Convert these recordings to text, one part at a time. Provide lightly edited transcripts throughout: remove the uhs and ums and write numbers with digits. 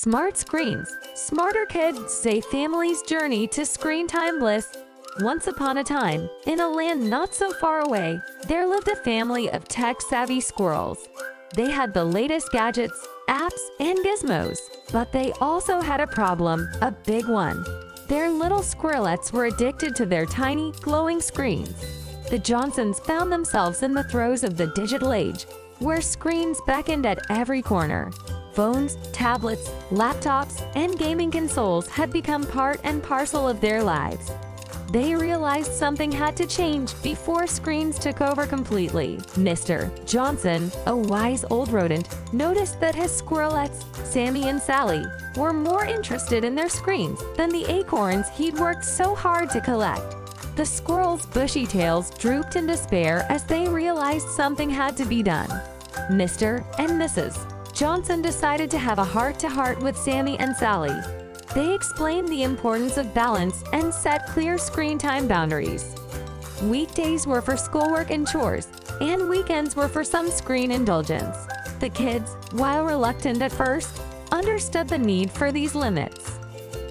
Smart screens. Smarter kids, a family's journey to screen time bliss. Once upon a time, in a land not so far away, there lived a family of tech-savvy squirrels. They had the latest gadgets, apps, and gizmos, but they also had a problem, a big one. Their little squirrelets were addicted to their tiny, glowing screens. The Johnsons found themselves in the throes of the digital age, where screens beckoned at every corner. Phones, tablets, laptops, and gaming consoles had become part and parcel of their lives. They realized something had to change before screens took over completely. Mr. Johnson, a wise old rodent, noticed that his squirrelets, Sammy and Sally, were more interested in their screens than the acorns he'd worked so hard to collect. The squirrels' bushy tails drooped in despair as they realized something had to be done. Mr. and Mrs. Johnson decided to have a heart-to-heart with Sammy and Sally. They explained the importance of balance and set clear screen time boundaries. Weekdays were for schoolwork and chores, and weekends were for some screen indulgence. The kids, while reluctant at first, understood the need for these limits.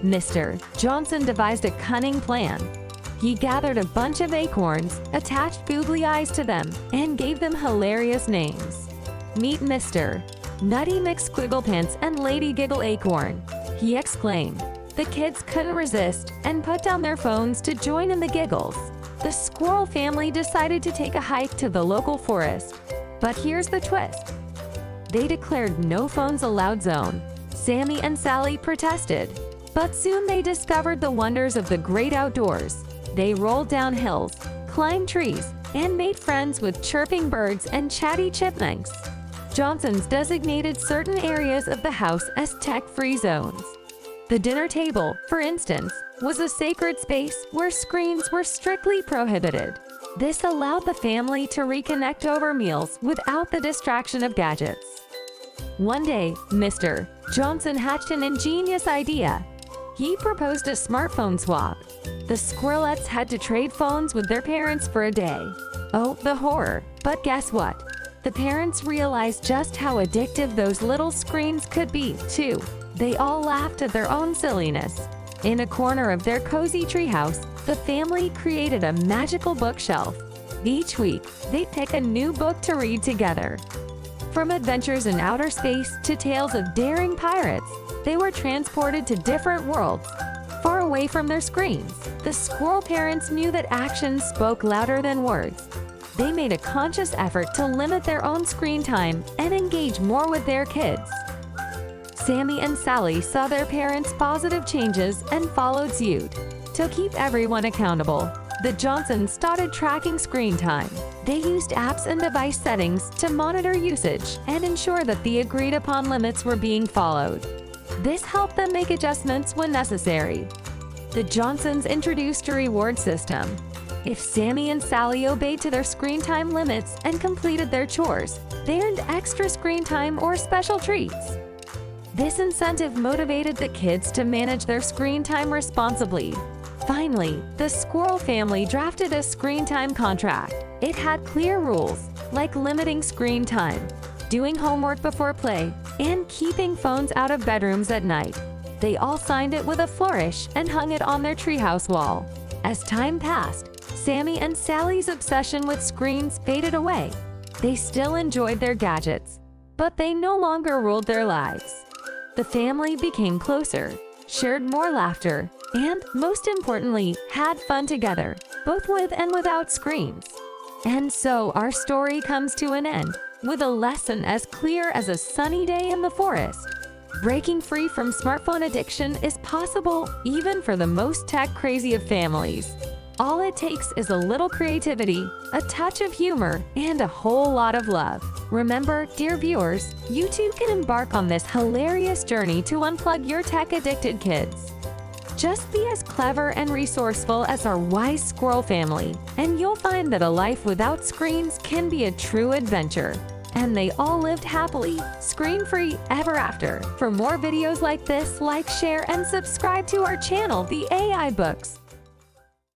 Mr. Johnson devised a cunning plan. He gathered a bunch of acorns, attached googly eyes to them, and gave them hilarious names. Meet Mr. Nutty McSquigglepants and Lady Giggle Acorn, he exclaimed. The kids couldn't resist and put down their phones to join in the giggles. The squirrel family decided to take a hike to the local forest. But here's the twist. They declared no phones allowed zone. Sammy and Sally protested, but soon they discovered the wonders of the great outdoors. They rolled down hills, climbed trees, and made friends with chirping birds and chatty chipmunks. Johnson's designated certain areas of the house as tech-free zones. The dinner table, for instance, was a sacred space where screens were strictly prohibited. This allowed the family to reconnect over meals without the distraction of gadgets. One day, Mr. Johnson hatched an ingenious idea. He proposed a smartphone swap. The squirrelets had to trade phones with their parents for a day. Oh, the horror! But guess what? The parents realized just how addictive those little screens could be, too. They all laughed at their own silliness. In a corner of their cozy treehouse, the family created a magical bookshelf. Each week, they'd pick a new book to read together. From adventures in outer space to tales of daring pirates, they were transported to different worlds, far away from their screens. The squirrel parents knew that actions spoke louder than words. They made a conscious effort to limit their own screen time and engage more with their kids. Sammy and Sally saw their parents' positive changes and followed suit. To keep everyone accountable, the Johnsons started tracking screen time. They used apps and device settings to monitor usage and ensure that the agreed-upon limits were being followed. This helped them make adjustments when necessary. The Johnsons introduced a reward system. If Sammy and Sally obeyed to their screen time limits and completed their chores, they earned extra screen time or special treats. This incentive motivated the kids to manage their screen time responsibly. Finally, the squirrel family drafted a screen time contract. It had clear rules, like limiting screen time, doing homework before play, and keeping phones out of bedrooms at night. They all signed it with a flourish and hung it on their treehouse wall. As time passed, Sammy and Sally's obsession with screens faded away. They still enjoyed their gadgets, but they no longer ruled their lives. The family became closer, shared more laughter, and, most importantly, had fun together, both with and without screens. And so our story comes to an end, with a lesson as clear as a sunny day in the forest. Breaking free from smartphone addiction is possible even for the most tech-crazy of families. All it takes is a little creativity, a touch of humor, and a whole lot of love. Remember, dear viewers, you too can embark on this hilarious journey to unplug your tech-addicted kids. Just be as clever and resourceful as our wise squirrel family, and you'll find that a life without screens can be a true adventure. And they all lived happily, screen-free ever after. For more videos like this, like, share, and subscribe to our channel, The AI Books.